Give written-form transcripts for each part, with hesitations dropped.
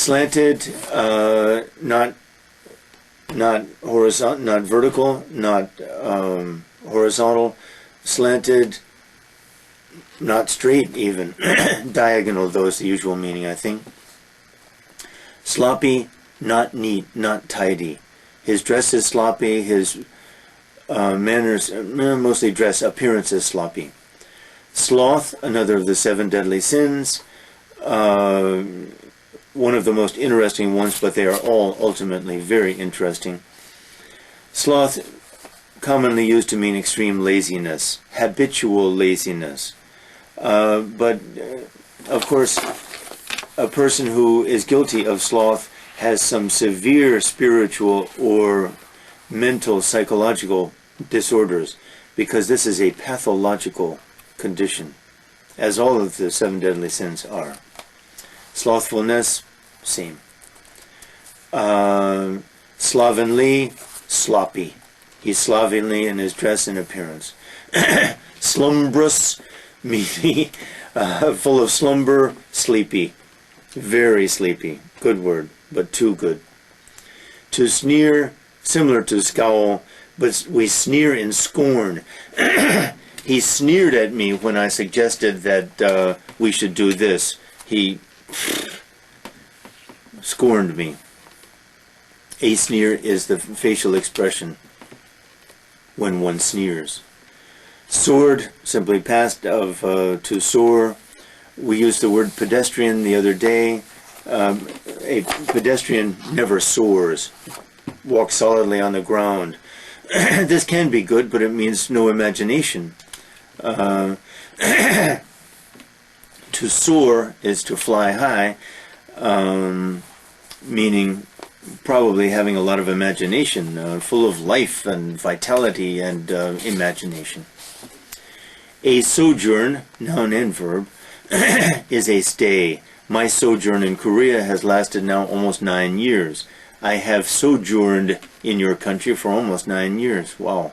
Slanted, not horizontal, not vertical, not horizontal. Slanted, not straight even. Diagonal, though, is the usual meaning, I think. Sloppy, not neat, not tidy. His dress is sloppy, his manners, mostly dress, appearance is sloppy. Sloth, another of the 7 deadly sins. One of the most interesting ones, but they are all ultimately very interesting. Sloth, commonly used to mean extreme laziness, habitual laziness. But of course, a person who is guilty of sloth has some severe spiritual or mental, psychological disorders, because this is a pathological condition, as all of the 7 deadly sins are. Slothfulness, same. Slovenly, sloppy. He's slovenly in his dress and appearance. Slumbrous, meaning full of slumber, sleepy. Very sleepy. Good word, but too good. To sneer, similar to scowl, but we sneer in scorn. He sneered at me when I suggested that we should do this. He scorned me. A sneer is the facial expression when one sneers. Sword, simply past of to soar. We used the word pedestrian the other day. A pedestrian never soars, walks solidly on the ground. This can be good, but it means no imagination. To soar is to fly high, meaning probably having a lot of imagination, full of life and vitality and imagination. A sojourn, noun and verb, is a stay. My sojourn in Korea has lasted now almost 9 years. I have sojourned in your country for almost 9 years. Wow.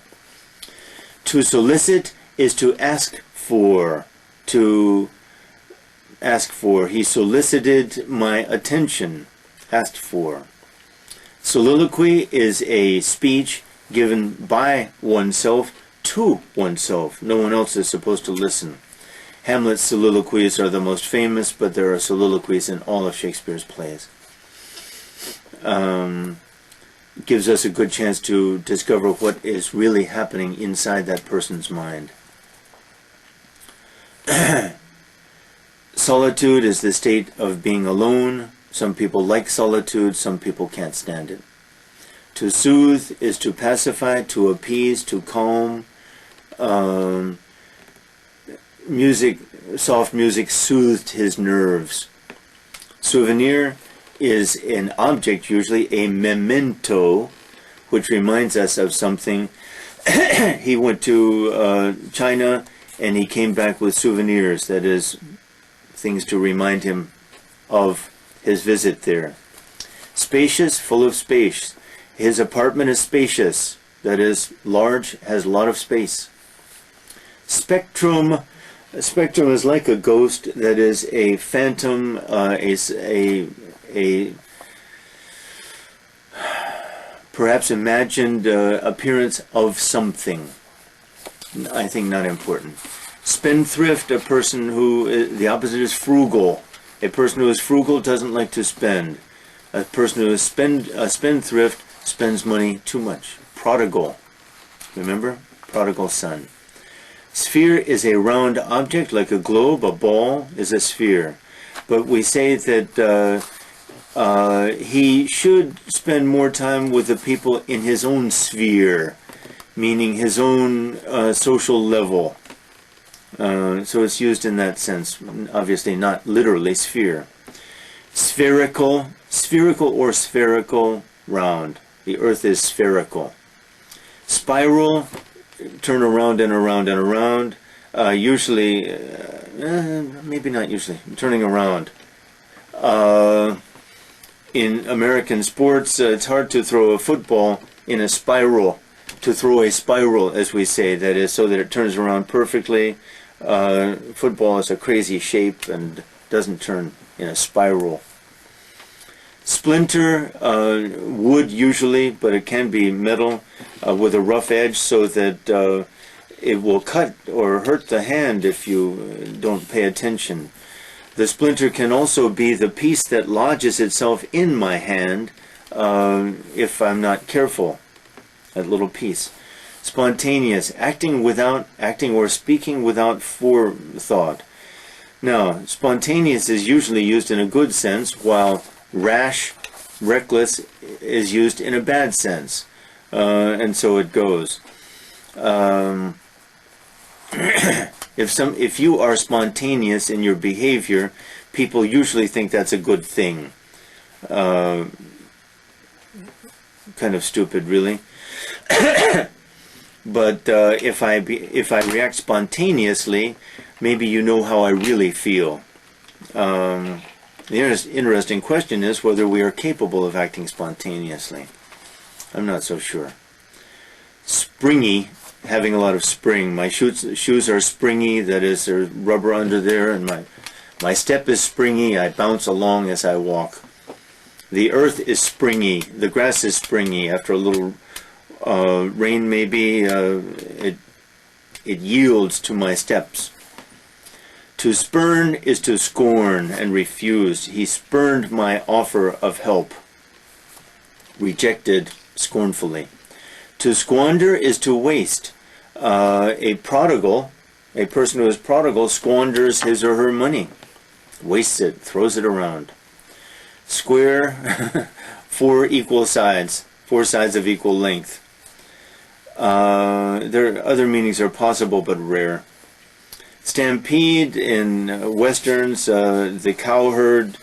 To solicit is to ask for. To ask for. He solicited my attention. Asked for. Soliloquy is a speech given by oneself to oneself. No one else is supposed to listen. Hamlet's soliloquies are the most famous, but there are soliloquies in all of Shakespeare's plays. Gives us a good chance to discover what is really happening inside that person's mind. Solitude is the state of being alone. Some people like solitude, some people can't stand it. To soothe is to pacify, to appease, to calm. Soft music soothed his nerves. Souvenir is an object, usually a memento, which reminds us of something. He went to China and he came back with souvenirs, that is, things to remind him of his visit there. Spacious, full of space. His apartment is spacious, that is, large, has a lot of space. Spectrum. A spectrum is like a ghost, that is a phantom, a perhaps imagined appearance of something. I think not important. Spendthrift, a person who, the opposite is frugal. A person who is frugal doesn't like to spend. A person who is a spendthrift spends money too much. Prodigal. Remember? Prodigal son. Sphere is a round object like a globe. A ball is a sphere. But we say that he should spend more time with the people in his own sphere, meaning his own social level. So it's used in that sense, obviously not literally sphere. Spherical, or spherical, round. The earth is spherical. Spiral, turn around and around and around. Usually, maybe not usually, turning around. In American sports, it's hard to throw a football in a spiral. To throw a spiral, as we say, that is, so that it turns around perfectly. Football is a crazy shape and doesn't turn in a spiral. Splinter, wood usually, but it can be metal with a rough edge so that it will cut or hurt the hand if you don't pay attention. The splinter can also be the piece that lodges itself in my hand if I'm not careful, that little piece. Spontaneous, acting or speaking without forethought. Now, spontaneous is usually used in a good sense, while rash, reckless is used in a bad sense. And so it goes. If you are spontaneous in your behavior, people usually think that's a good thing. Kind of stupid, really. But if I react spontaneously, maybe you know how I really feel. The interesting question is whether we are capable of acting spontaneously. I'm not so sure. Springy, having a lot of spring. My shoes are springy, that is, there's rubber under there, and my step is springy. I bounce along as I walk. The earth is springy. The grass is springy. After a little rain, maybe, it yields to my steps. To spurn is to scorn and refuse. He spurned my offer of help. Rejected scornfully. To squander is to waste. A prodigal, a person who is prodigal, squanders his or her money. Wastes it, throws it around. Square, four equal sides, four sides of equal length. Other meanings are possible but rare. Stampede in westerns, the cow herd,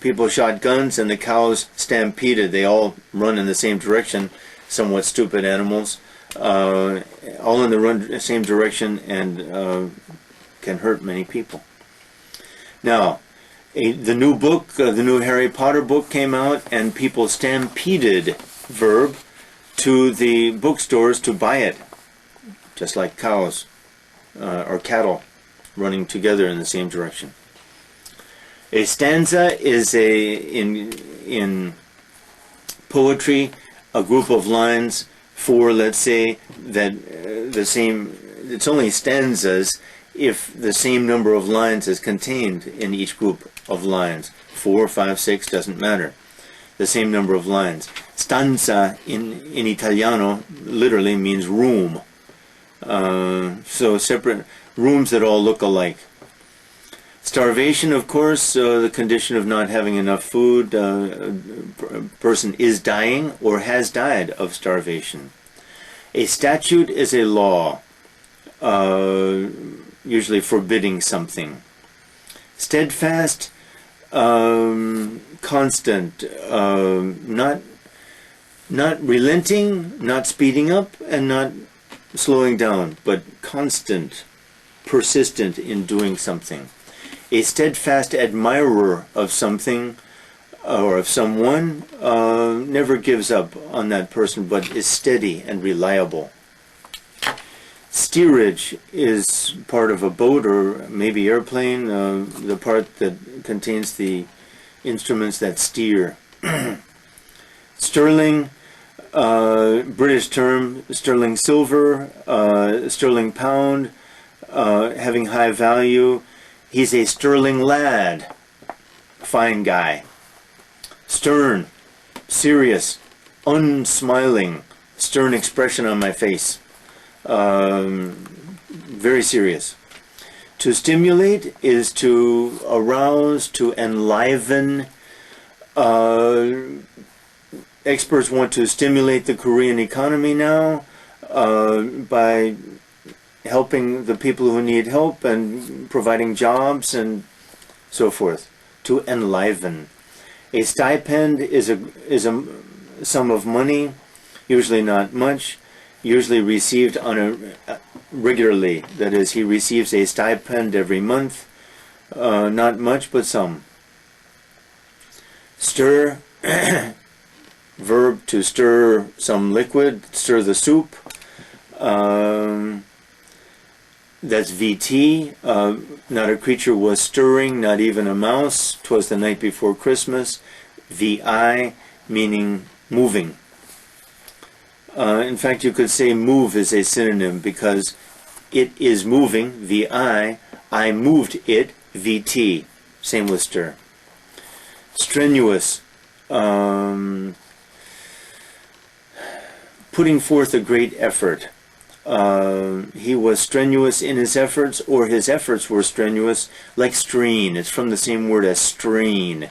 people shot guns and the cows stampeded. They all run in the same direction, somewhat stupid animals, all in the same direction, and can hurt many people. Now, the new book, the new Harry Potter book came out, and people stampeded, verb, to the bookstores to buy it, just like cows or cattle running together in the same direction. A stanza is in poetry, a group of lines for, let's say, that it's only stanzas if the same number of lines is contained in each group of lines. 4, 5, 6, doesn't matter. The same number of lines. Stanza in Italiano literally means room. So separate rooms that all look alike. Starvation, of course, the condition of not having enough food. A person is dying or has died of starvation. A statute is a law, usually forbidding something. Steadfast, constant, not relenting, not speeding up, and not slowing down, but constant, persistent in doing something. A steadfast admirer of something or of someone never gives up on that person, but is steady and reliable. Steerage is part of a boat or maybe airplane, the part that contains the instruments that steer. Sterling, British term, sterling silver, sterling pound, having high value. He's a sterling lad, fine guy. Stern, serious, unsmiling, stern expression on my face. Very serious. To stimulate is to arouse, to enliven. Experts want to stimulate the Korean economy now by helping the people who need help and providing jobs and so forth. To enliven. A stipend is a sum of money, usually not much, usually received on regularly. That is, he receives a stipend every month, not much but some. Stir, verb to stir some liquid, stir the soup. That's VT. Not a creature was stirring, not even a mouse. 'Twas the night before Christmas. VI, meaning moving. In fact, you could say move is a synonym because it is moving, VI. I moved it, VT. Same with stir. Strenuous. Putting forth a great effort. He was strenuous in his efforts, or his efforts were strenuous, like strain. It's from the same word as strain.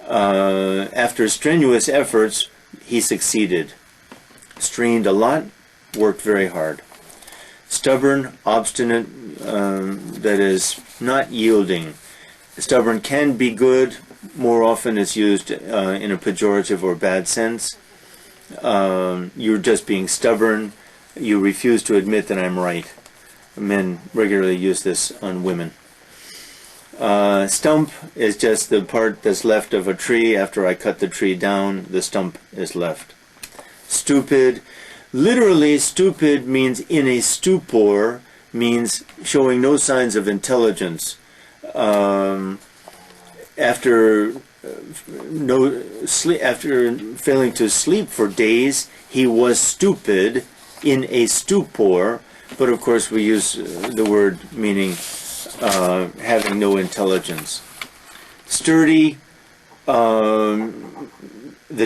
After strenuous efforts, he succeeded. Strained a lot, worked very hard. Stubborn, obstinate, that is, not yielding. Stubborn can be good. More often it's used in a pejorative or bad sense. You're just being stubborn. You refuse to admit that I'm right. Men regularly use this on women. Stump is just the part that's left of a tree. After I cut the tree down, the stump is left. Stupid. Literally, stupid means in a stupor, means showing no signs of intelligence. After failing to sleep for days, he was stupid, in a stupor, but of course we use the word meaning having no intelligence. Sturdy, the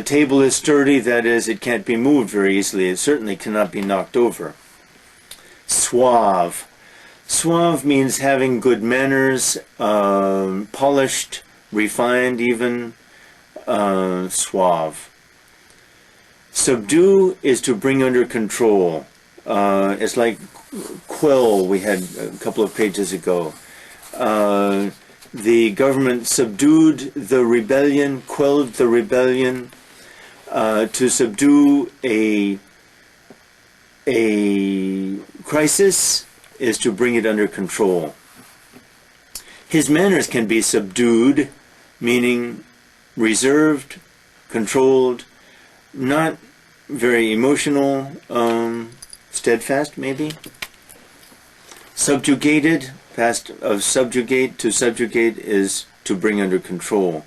table is sturdy, that is, it can't be moved very easily. It certainly cannot be knocked over. Suave. Suave means having good manners, polished, refined even, suave. Subdue is to bring under control. It's like quell we had a couple of pages ago. The government subdued the rebellion, quelled the rebellion. To subdue a crisis is to bring it under control. His manners can be subdued, meaning reserved, controlled, not very emotional, steadfast maybe. Subjugated, past of subjugate to subjugate is to bring under control.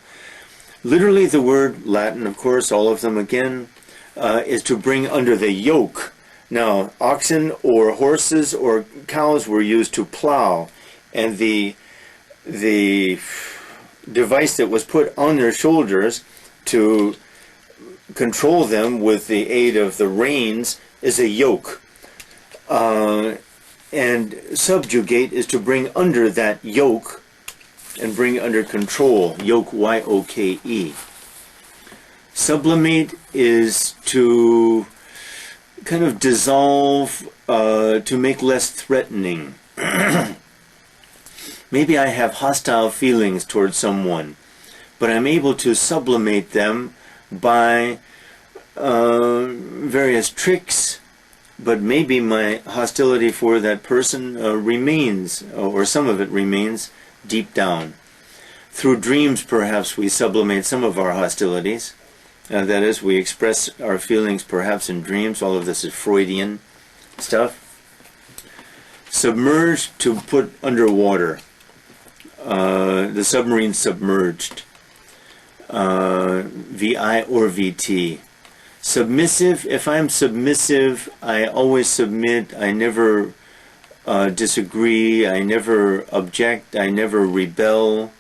Literally the word, Latin of course, all of them again, is to bring under the yoke. Now, oxen or horses or cows were used to plow, and the device that was put on their shoulders to control them with the aid of the reins is a yoke. And subjugate is to bring under that yoke and bring under control. Yoke, Y-O-K-E. Sublimate is to kind of dissolve, to make less threatening. Maybe I have hostile feelings towards someone, but I'm able to sublimate them by various tricks, but maybe my hostility for that person remains, or some of it remains, deep down. Through dreams, perhaps, we sublimate some of our hostilities. That is, we express our feelings perhaps in dreams. All of this is Freudian stuff. Submerged, to put underwater. The submarine submerged. VI or VT. Submissive, if I'm submissive, I always submit. I never disagree. I never object. I never rebel.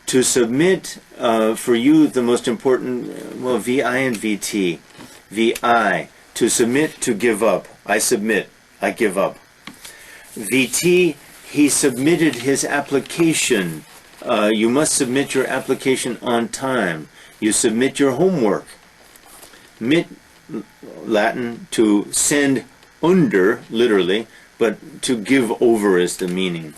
To submit, for you, the most important, well, VI and VT. VI, to submit, to give up. I submit. I give up. VT, he submitted his application. You must submit your application on time. You submit your homework. Mit, Latin, to send under, literally, but to give over is the meaning.